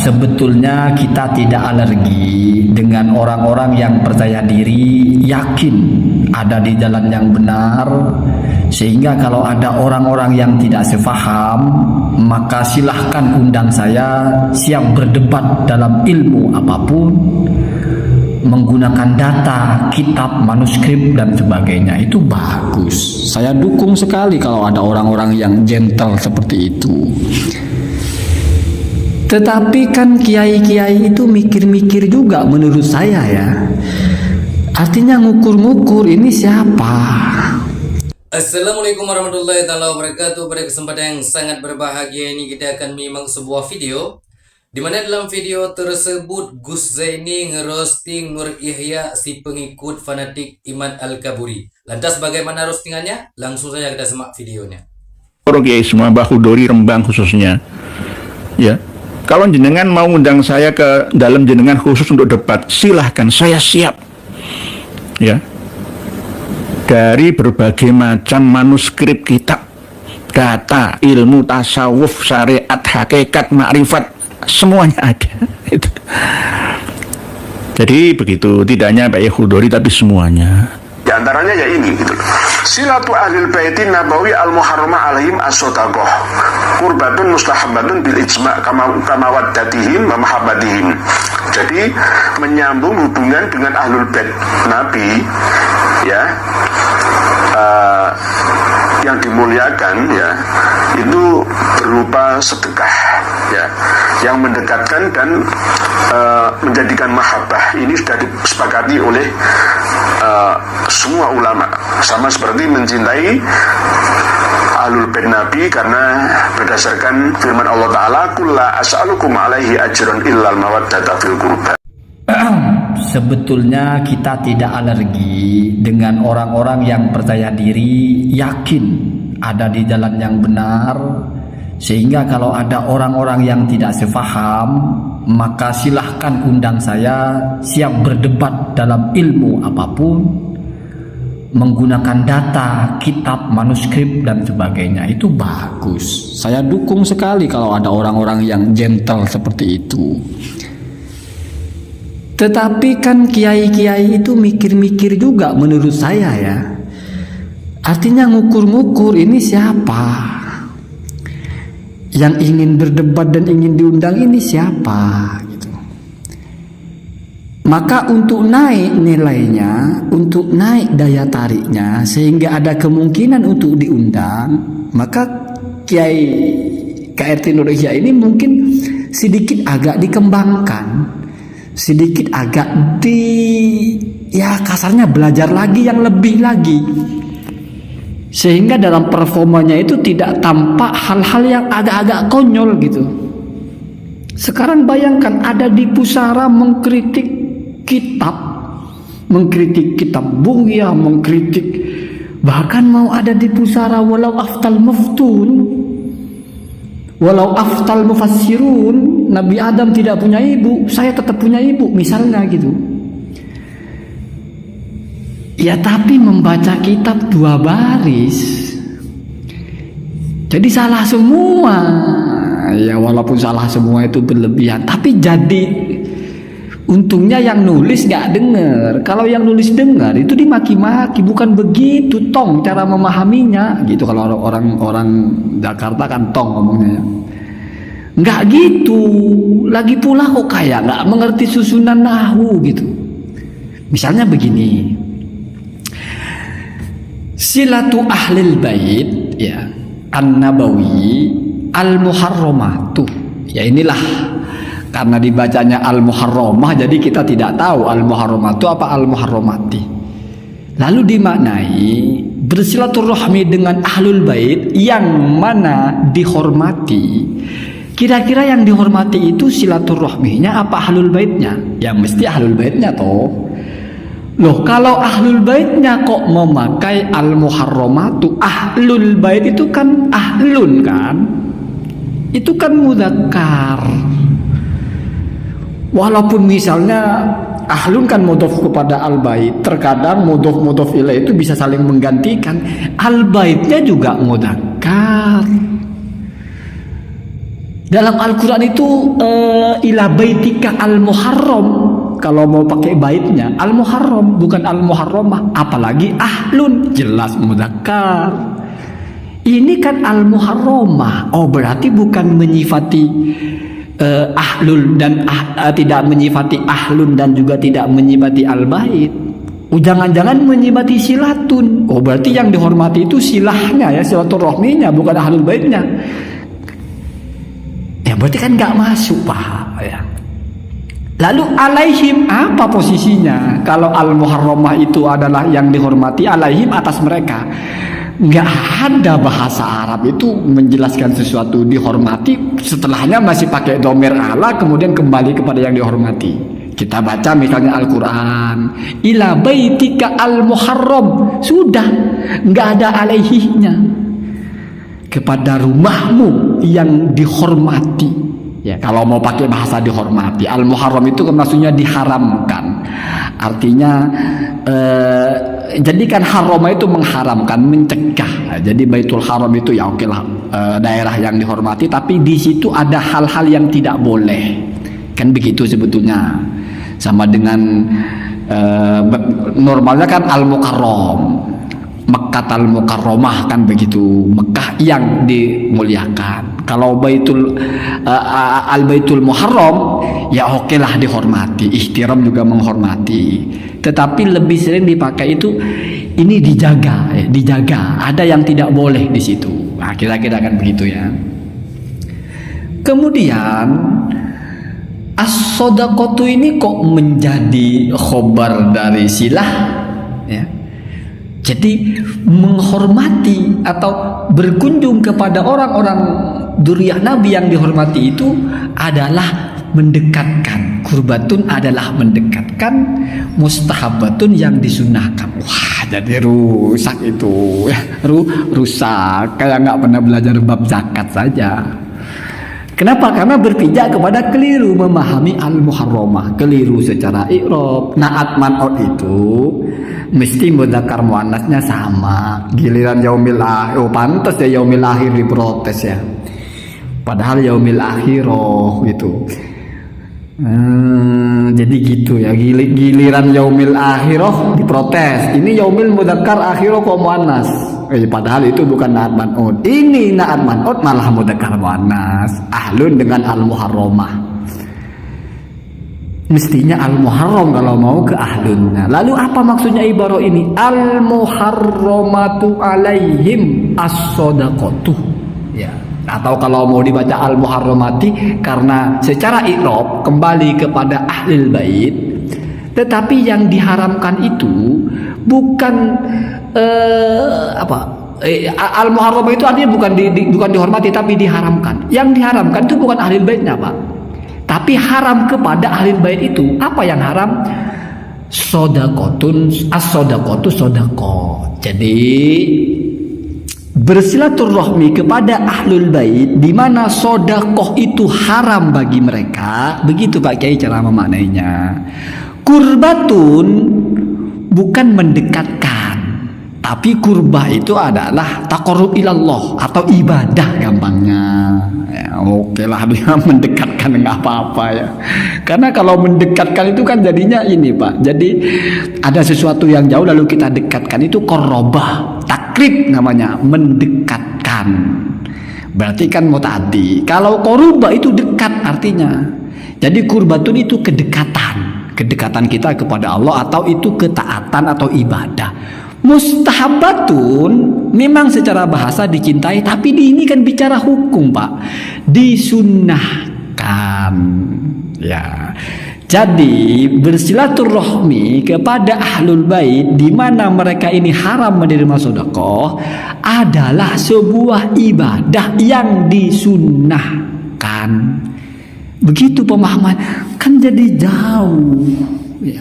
Sebetulnya kita tidak alergi dengan orang-orang yang percaya diri, yakin ada di jalan yang benar, sehingga kalau ada orang-orang yang tidak sepaham, maka silahkan undang saya, siap berdebat dalam ilmu apapun, menggunakan data, kitab, manuskrip, dan sebagainya. Itu bagus. Saya dukung sekali kalau ada orang-orang yang gentle seperti itu. Tetapi kan kiai-kiai itu mikir-mikir juga menurut saya ya. Artinya ngukur-ngukur ini siapa? Assalamualaikum warahmatullahi wabarakatuh. Pada kesempatan yang sangat berbahagia ini kita akan memang sebuah video di mana dalam video tersebut Gus Zaini ngerosting Nur Yahya, si pengikut fanatik Iman Al-Kaburi. Lantas bagaimana roastingannya? Langsung saja kita simak videonya. Oke, semua Mbah Khudori Rembang khususnya. Ya. Kalau jenengan mau undang saya ke dalam jenengan khusus untuk debat, silahkan, saya siap. Ya. Dari berbagai macam manuskrip kitab, data, ilmu tasawuf, syariat, hakikat, makrifat, semuanya ada. Itu. Jadi begitu, tidak hanya Pak Khudori tapi semuanya. Di antaranya ya ini gitu. Silatu ahlil baitin nabawi al-muharrama alaihim as-sodaqoh qurbatun mustahabbatun bil ijma' kama waddatihim wa mahabbatihim. Jadi menyambung hubungan dengan ahlul bait Nabi ya, yang dimuliakan ya, itu berupa sedekah ya, yang mendekatkan dan menjadikan mahabbah. Ini sudah disepakati oleh semua ulama, sama seperti mencintai ahlul bait Nabi, karena berdasarkan firman Allah Ta'ala, kulla as'alukum alaihi ajran illal mawaddata fil qurba. Sebetulnya kita tidak alergi dengan orang-orang yang percaya diri, yakin ada di jalan yang benar, sehingga kalau ada orang-orang yang tidak sepaham, maka silahkan undang saya, siap berdebat dalam ilmu apapun, menggunakan data, kitab, manuskrip, dan sebagainya. Itu bagus. Saya dukung sekali kalau ada orang-orang yang gentle seperti itu. Tetapi kan kiai-kiai itu mikir-mikir juga menurut saya ya. Artinya ngukur-ngukur ini siapa? Yang ingin berdebat dan ingin diundang ini siapa? Gitu. Maka untuk naik nilainya, untuk naik daya tariknya, sehingga ada kemungkinan untuk diundang, maka Kiai KRT Nur Yahya ini mungkin sedikit agak dikembangkan, sedikit agak ya kasarnya belajar lagi yang lebih lagi, sehingga dalam performanya itu tidak tampak hal-hal yang agak-agak konyol gitu. Sekarang bayangkan ada di pusara mengkritik kitab, mengkritik kitab Bughya, mengkritik, bahkan mau ada di pusara walau aftal muftun, walau aftal mufassirun, Nabi Adam tidak punya ibu, saya tetap punya ibu, misalnya gitu. Ya tapi membaca kitab 2 baris, jadi salah semua. Ya walaupun salah semua itu berlebihan, tapi jadi untungnya yang nulis gak dengar. Kalau yang nulis dengar itu dimaki-maki. Bukan begitu tong cara memahaminya gitu. Kalau orang Jakarta kan tong ngomongnya, nggak gitu. Lagi pula kok kayak nggak mengerti susunan nahwu gitu. Misalnya begini, silatu ahlil bait ya an-nabawi al-muharramatu. Ya inilah, karena dibacanya al-muharramah jadi kita tidak tahu al-muharramatu apa al-muharramati. Lalu dimaknai bersilaturahmi dengan ahlul bait yang mana dihormati. Kira-kira yang dihormati itu silaturahminya apa ahlul baitnya? Ya mesti ahlul baitnya toh. Loh, kalau ahlul baitnya kok memakai al-muharramatu? Ahlul bait itu kan ahlun kan? Itu kan mudzakkar. Walaupun misalnya ahlun kan mudhof kepada al-bait, terkadang mudhof ilaih itu bisa saling menggantikan. Al-baitnya juga mudzakkar. Dalam Al-Quran itu ila baitika al-muharram, kalau mau pakai baitnya al-muharram bukan al-muharramah, apalagi ahlun jelas mudzakkar. Ini kan al-muharramah, oh berarti bukan menyifati ahlul dan tidak menyifati ahlun dan juga tidak menyifati al-bait. Jangan-jangan menyifati silatun, oh berarti yang dihormati itu silahnya ya, silaturahminya, bukan ahlul baitnya. Ya berarti kan nggak masuk Pak ya. Lalu alaihim apa posisinya? Kalau al-muharramah itu adalah yang dihormati, alaihim atas mereka. Nggak ada bahasa Arab itu menjelaskan sesuatu dihormati setelahnya masih pakai dhamir ala kemudian kembali kepada yang dihormati. Kita baca misalnya Al-Quran, ila baitika al-muharram, sudah nggak ada alaihihnya, kepada rumahmu yang dihormati. Ya, kalau mau pakai bahasa dihormati, al-muharram itu maksudnya diharamkan. Artinya jadi kan haram itu mengharamkan, mencegah. Jadi Baitul Haram itu ya oke lah, daerah yang dihormati, tapi di situ ada hal-hal yang tidak boleh. Kan begitu sebetulnya. Sama dengan normalnya kan al-mukarram, Mekkah al-Mukarramah kan begitu, Mekah yang dimuliakan. Kalau al-Baitul Muharram ya oke lah dihormati, ihtiram juga menghormati. Tetapi lebih sering dipakai itu ini dijaga, ada yang tidak boleh di situ. Nah, kira-kira kan begitu ya. Kemudian as-shadaqatu ini kok menjadi khobar dari silah ya. Jadi menghormati atau berkunjung kepada orang-orang dzurriyyah Nabi yang dihormati itu adalah mendekatkan. Kurbatun adalah mendekatkan, mustahabatun yang disunahkan. Wah, jadi rusak itu ya, rusak kayak nggak pernah belajar bab zakat saja. Kenapa? Karena berpijak kepada keliru memahami al-muharramah, keliru secara i'rab. Na'at man'ot itu mesti mudzakkar muannasnya sama. Giliran yaumil akhir, oh pantas ya yaumil akhir diprotes ya. Padahal yaumil akhirah gitu. Jadi gitu ya, giliran yaumil akhirah diprotes. Ini yaumil mudzakkar akhirah kok muannas. Padahal itu bukan na'at man'ut. Ini na'at man'ut malah mudzakkar muannas. Ahlun dengan al-muharramah. Mestinya al-muharram kalau mau ke ahlunnya. Lalu apa maksudnya ibarah ini? Al-muharramatu alaihim as-shadaqatu. Ya. Atau kalau mau dibaca al-muharramati karena secara i'rab kembali kepada ahlul bait. Tetapi yang diharamkan itu bukan al-muharram itu artinya bukan dihormati tapi diharamkan. Yang diharamkan itu bukan ahlul baitnya Pak, tapi haram kepada ahlul bait itu. Apa yang haram? Shadaqatun, as-shadaqatu shadaqah. Jadi bersilaturahmi kepada ahlul bait di mana shadaqah itu haram bagi mereka. Begitu Pak Kiai cara memaknainya. Kurbatun bukan mendekatkan, tapi kurbah itu adalah taqarrub ilallah atau ibadah gampangnya. Ya, oke lah dia mendekatkan nggak apa-apa ya. Karena kalau mendekatkan itu kan jadinya ini Pak. Jadi ada sesuatu yang jauh lalu kita dekatkan, itu qarrabah, takrib namanya, mendekatkan. Berarti kan muta'addi. Kalau qaruba itu dekat artinya. Jadi kurbatun itu kedekatan kita kepada Allah, atau itu ketaatan atau ibadah. Mustahabatun memang secara bahasa dicintai, tapi ini kan bicara hukum Pak, disunnahkan ya. Jadi bersilaturahmi kepada ahlul bait di mana mereka ini haram menerima sedekah adalah sebuah ibadah yang disunnahkan. Begitu pemahaman, kan jadi jauh ya.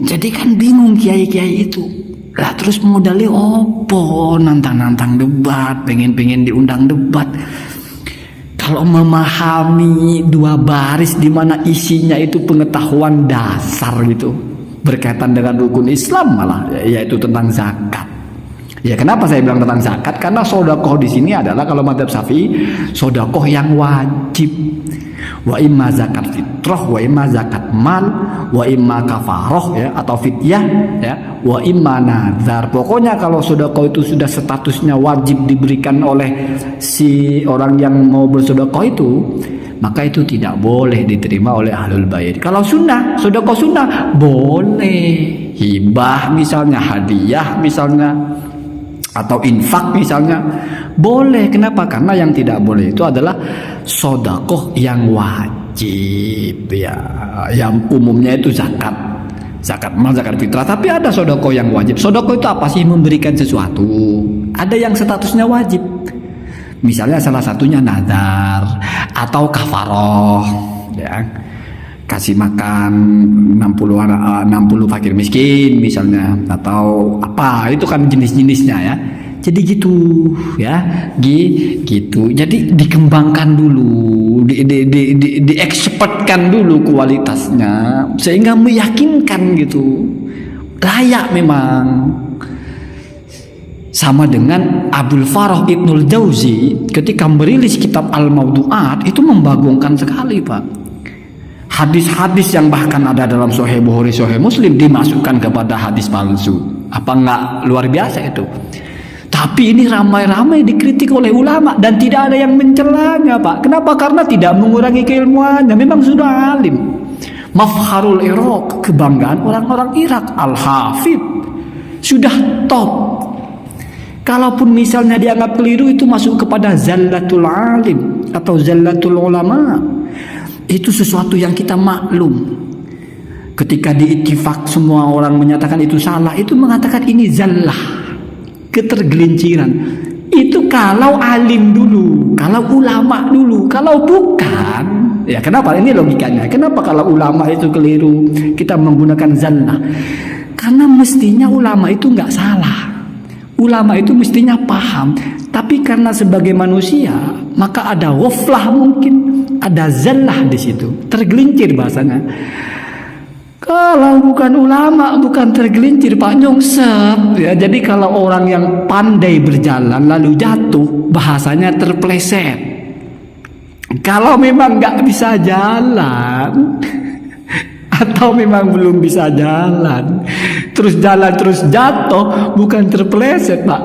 Jadi kan bingung kiai-kiai itu. Lah terus modalnya opo, nantang-nantang debat, pengen diundang debat. Kalau memahami dua baris di mana isinya itu pengetahuan dasar gitu, berkaitan dengan rukun Islam malah, yaitu tentang zakat. Ya kenapa saya bilang tentang zakat? Karena sodakoh di sini adalah kalau madzhab Syafi'i sodakoh yang wajib. Wa imma zakat fitrah, wa imma zakat mal, wa imma kafaroh ya atau fidyah ya, wa imma nazar. Pokoknya kalau sodakoh itu sudah statusnya wajib diberikan oleh si orang yang mau bersodakoh itu, maka itu tidak boleh diterima oleh ahlul bait. Kalau sunnah, sodakoh sunnah boleh. Hibah misalnya, hadiah misalnya, atau infak misalnya boleh. Kenapa? Karena yang tidak boleh itu adalah sodakoh yang wajib ya, yang umumnya itu zakat mal, zakat fitrah. Tapi ada sodakoh yang wajib. Sodakoh itu apa sih? Memberikan sesuatu. Ada yang statusnya wajib, misalnya salah satunya nazar atau kafaroh ya, kasih makan 60 fakir miskin misalnya, atau apa, itu kan jenis-jenisnya ya. Jadi gitu ya, gitu. Jadi dikembangkan dulu, diekspertkan dulu kualitasnya sehingga meyakinkan gitu, layak memang. Sama dengan Abdul Farah Ibnul Jauzi ketika merilis kitab Al-Mawdu'at itu membagongkan sekali, Pak. Hadis-hadis yang bahkan ada dalam Sahih Bukhari, Sahih Muslim dimasukkan kepada hadis palsu. Apa enggak luar biasa itu? Tapi ini ramai-ramai dikritik oleh ulama dan tidak ada yang mencelanya, Pak. Kenapa? Karena tidak mengurangi keilmuannya. Memang sudah alim. Mafharul Iraq, kebanggaan orang-orang Irak. Al-Hafidh sudah top. Kalaupun misalnya dianggap keliru, itu masuk kepada zallatul alim atau zallatul ulama. Itu sesuatu yang kita maklum. Ketika diittifaq semua orang menyatakan itu salah, itu mengatakan ini zallah, ketergelinciran. Itu kalau alim dulu, kalau ulama dulu. Kalau bukan, ya kenapa? Ini logikanya. Kenapa kalau ulama itu keliru kita menggunakan zallah? Karena mestinya ulama itu nggak salah. Ulama itu mestinya paham. Tapi karena sebagai manusia, maka ada ghaflah, mungkin ada zallah di situ, tergelincir bahasanya. Kalau bukan ulama, bukan tergelincir, Pak, nyungsep ya. Jadi kalau orang yang pandai berjalan lalu jatuh, bahasanya terpleset. Kalau memang nggak bisa jalan atau memang belum bisa jalan, terus jalan terus jatuh, bukan terpleset, Pak,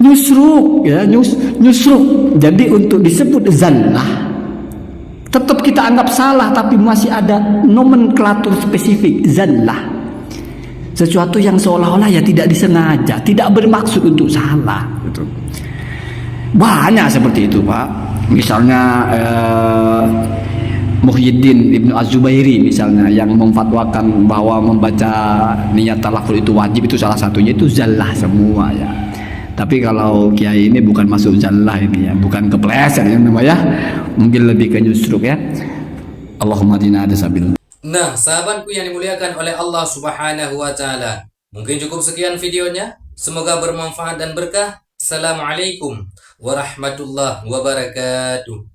nyusruk ya, nyusruk. Jadi untuk disebut zallah, tetap kita anggap salah, tapi masih ada nomenklatur spesifik zallah. Sesuatu yang seolah-olah ya tidak disengaja, tidak bermaksud untuk salah. Gitu. Banyak seperti itu, Pak. Misalnya Muhyiddin Ibnu Az-Zubairi misalnya yang memfatwakan bahwa membaca niat talaful itu wajib, itu salah satunya itu zallah semua ya. Tapi kalau kiai ini bukan masuk zallah ini ya, bukan kepleset ya namanya, mungkin lebih ke nyusruk ya. Allahumma dina ada sabil. Nah, sahabatku yang dimuliakan oleh Allah Subhanahu wa taala, mungkin cukup sekian videonya. Semoga bermanfaat dan berkah. Assalamualaikum warahmatullahi wabarakatuh.